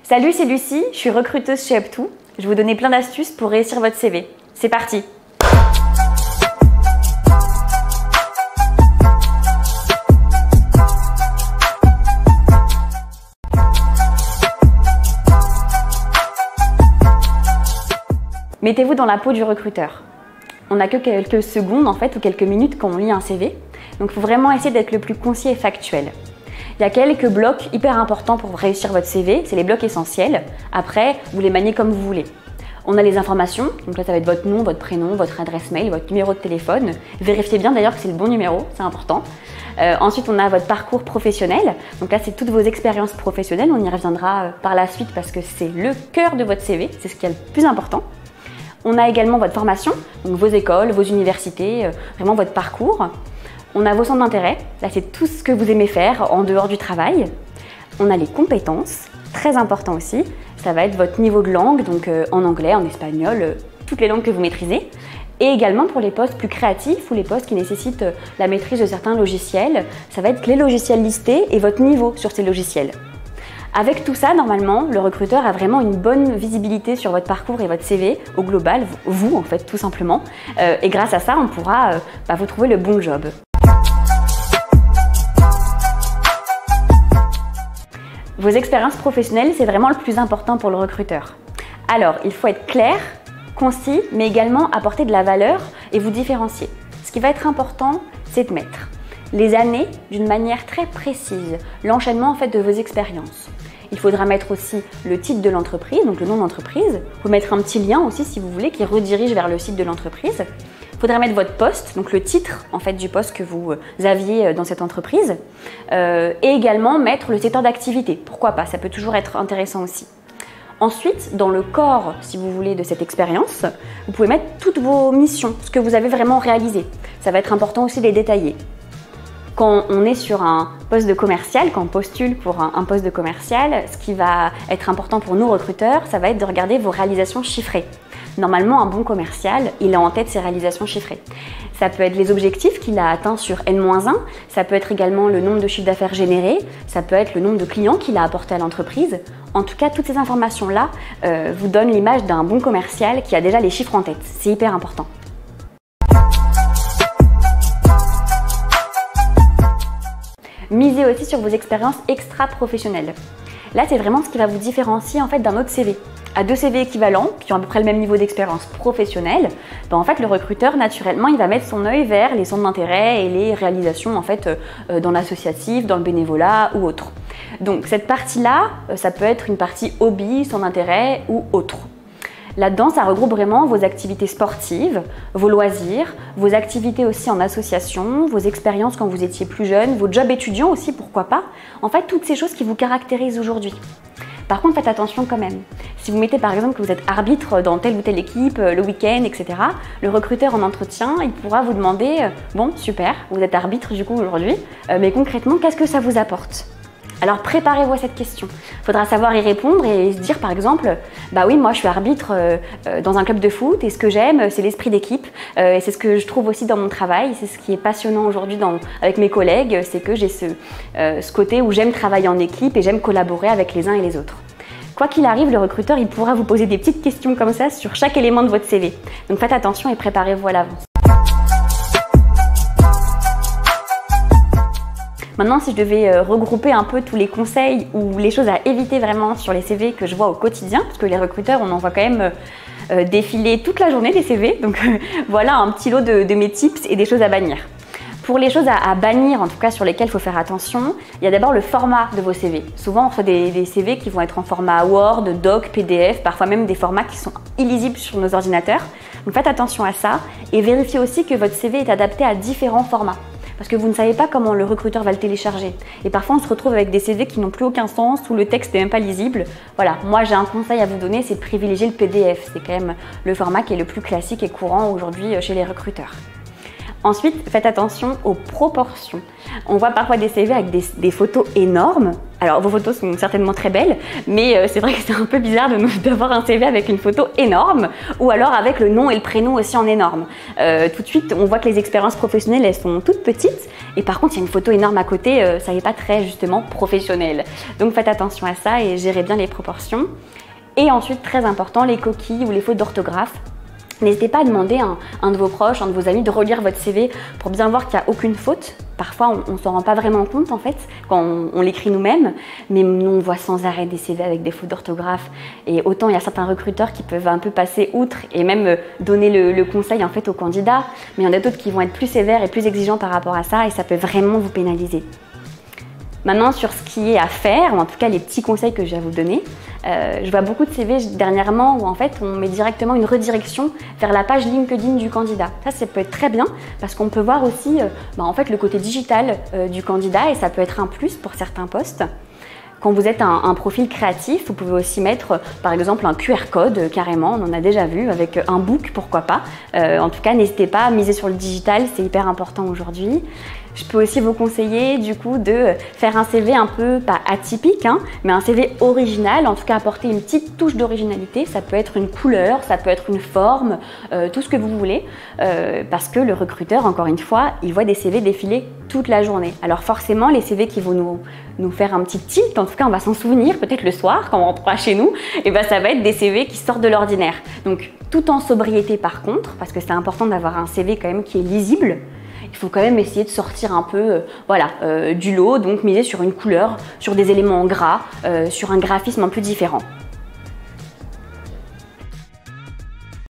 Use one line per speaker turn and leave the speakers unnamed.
Salut, c'est Lucie, je suis recruteuse chez Up2. Je vais vous donner plein d'astuces pour réussir votre CV. C'est parti! Mettez-vous dans la peau du recruteur. On n'a que quelques secondes en fait ou quelques minutes quand on lit un CV, donc il faut vraiment essayer d'être le plus concis et factuel. Il y a quelques blocs hyper importants pour réussir votre CV, c'est les blocs essentiels. Après, vous les maniez comme vous voulez. On a les informations, donc là ça va être votre nom, votre prénom, votre adresse mail, votre numéro de téléphone. Vérifiez bien d'ailleurs que c'est le bon numéro, c'est important. Ensuite, on a votre parcours professionnel. Donc là, c'est toutes vos expériences professionnelles. On y reviendra par la suite parce que c'est le cœur de votre CV, c'est ce qui est le plus important. On a également votre formation, donc vos écoles, vos universités, vraiment votre parcours. On a vos centres d'intérêt, là c'est tout ce que vous aimez faire en dehors du travail. On a les compétences, très important aussi, ça va être votre niveau de langue, donc en anglais, en espagnol, toutes les langues que vous maîtrisez. Et également pour les postes plus créatifs ou les postes qui nécessitent la maîtrise de certains logiciels, ça va être les logiciels listés et votre niveau sur ces logiciels. Avec tout ça, normalement, le recruteur a vraiment une bonne visibilité sur votre parcours et votre CV au global, vous en fait, tout simplement. Et grâce à ça, on pourra vous trouver le bon job. Vos expériences professionnelles, c'est vraiment le plus important pour le recruteur. Alors, il faut être clair, concis, mais également apporter de la valeur et vous différencier. Ce qui va être important, c'est de mettre les années d'une manière très précise, l'enchaînement en fait de vos expériences. Il faudra mettre aussi le titre de l'entreprise, donc le nom de l'entreprise. Vous pouvez mettre un petit lien aussi si vous voulez qui redirige vers le site de l'entreprise. Il faudra mettre votre poste, donc le titre en fait du poste que vous aviez dans cette entreprise, et également mettre le secteur d'activité. Pourquoi pas, ça peut toujours être intéressant aussi. Ensuite, dans le corps, si vous voulez, de cette expérience, vous pouvez mettre toutes vos missions, ce que vous avez vraiment réalisé. Ça va être important aussi de les détailler. Quand on est sur un poste de commercial, quand on postule pour un poste de commercial, ce qui va être important pour nous recruteurs, ça va être de regarder vos réalisations chiffrées. Normalement, un bon commercial, il a en tête ses réalisations chiffrées. Ça peut être les objectifs qu'il a atteints sur N-1, ça peut être également le nombre de chiffres d'affaires générés, ça peut être le nombre de clients qu'il a apporté à l'entreprise. En tout cas, toutes ces informations-là vous donnent l'image d'un bon commercial qui a déjà les chiffres en tête. C'est hyper important. Misez aussi sur vos expériences extra-professionnelles. Là, c'est vraiment ce qui va vous différencier en fait d'un autre CV. À deux CV équivalents, qui ont à peu près le même niveau d'expérience professionnelle, en fait, le recruteur, naturellement, il va mettre son œil vers les centres d'intérêt et les réalisations en fait, dans l'associatif, dans le bénévolat ou autre. Donc, cette partie-là, ça peut être une partie hobby, centre d'intérêt ou autre. Là-dedans, ça regroupe vraiment vos activités sportives, vos loisirs, vos activités aussi en association, vos expériences quand vous étiez plus jeune, vos jobs étudiants aussi, pourquoi pas. En fait, toutes ces choses qui vous caractérisent aujourd'hui. Par contre, faites attention quand même. Si vous mettez par exemple que vous êtes arbitre dans telle ou telle équipe, le week-end, etc., le recruteur en entretien, il pourra vous demander « Bon, super, vous êtes arbitre du coup aujourd'hui, mais concrètement, qu'est-ce que ça vous apporte ?» Alors préparez-vous à cette question. Il faudra savoir y répondre et se dire par exemple « Bah oui, moi je suis arbitre dans un club de foot et ce que j'aime, c'est l'esprit d'équipe et c'est ce que je trouve aussi dans mon travail, c'est ce qui est passionnant aujourd'hui avec mes collègues, c'est que j'ai ce côté où j'aime travailler en équipe et j'aime collaborer avec les uns et les autres. » Quoi qu'il arrive, le recruteur il pourra vous poser des petites questions comme ça sur chaque élément de votre CV. Donc faites attention et préparez-vous à l'avance. Maintenant, si je devais regrouper un peu tous les conseils ou les choses à éviter vraiment sur les CV que je vois au quotidien, parce que les recruteurs, on en voit quand même défiler toute la journée des CV, donc voilà un petit lot de mes tips et des choses à bannir. Pour les choses à bannir, en tout cas sur lesquelles il faut faire attention, il y a d'abord le format de vos CV. Souvent, on reçoit des CV qui vont être en format Word, Doc, PDF, parfois même des formats qui sont illisibles sur nos ordinateurs. Donc faites attention à ça et vérifiez aussi que votre CV est adapté à différents formats. Parce que vous ne savez pas comment le recruteur va le télécharger. Et parfois, on se retrouve avec des CV qui n'ont plus aucun sens, où le texte n'est même pas lisible. Voilà, moi j'ai un conseil à vous donner, c'est de privilégier le PDF. C'est quand même le format qui est le plus classique et courant aujourd'hui chez les recruteurs. Ensuite, faites attention aux proportions. On voit parfois des CV avec des photos énormes. Alors, vos photos sont certainement très belles, mais c'est vrai que c'est un peu bizarre d'avoir un CV avec une photo énorme ou alors avec le nom et le prénom aussi en énorme. Tout de suite, on voit que les expériences professionnelles, elles sont toutes petites et par contre, il y a une photo énorme à côté, ça n'est pas très justement professionnel. Donc, faites attention à ça et gérez bien les proportions. Et ensuite, très important, les coquilles ou les fautes d'orthographe. N'hésitez pas à demander à un de vos proches, un de vos amis de relire votre CV pour bien voir qu'il n'y a aucune faute. Parfois, on ne s'en rend pas vraiment compte en fait quand on l'écrit nous-mêmes, mais nous on voit sans arrêt des CV avec des fautes d'orthographe. Et autant il y a certains recruteurs qui peuvent un peu passer outre et même donner le conseil en fait aux candidats, mais il y en a d'autres qui vont être plus sévères et plus exigeants par rapport à ça et ça peut vraiment vous pénaliser. Maintenant, sur ce qui est à faire, ou en tout cas les petits conseils que je vais vous donner, je vois beaucoup de CV dernièrement où en fait on met directement une redirection vers la page LinkedIn du candidat. Ça peut être très bien parce qu'on peut voir aussi en fait, le côté digital du candidat et ça peut être un plus pour certains postes. Quand vous êtes un profil créatif, vous pouvez aussi mettre par exemple un QR code carrément, on en a déjà vu, avec un book, pourquoi pas. En tout cas, n'hésitez pas à miser sur le digital, c'est hyper important aujourd'hui. Je peux aussi vous conseiller du coup de faire un CV un peu, pas atypique, mais un CV original, en tout cas apporter une petite touche d'originalité. Ça peut être une couleur, ça peut être une forme, tout ce que vous voulez. Parce que le recruteur, encore une fois, il voit des CV défiler toute la journée. Alors forcément, les CV qui vont nous faire un petit tilt, en tout cas on va s'en souvenir, peut-être le soir quand on rentrera chez nous, et ben ça va être des CV qui sortent de l'ordinaire. Donc tout en sobriété par contre, parce que c'est important d'avoir un CV quand même qui est lisible. Il faut quand même essayer de sortir un peu du lot, donc miser sur une couleur, sur des éléments en gras, sur un graphisme un peu différent.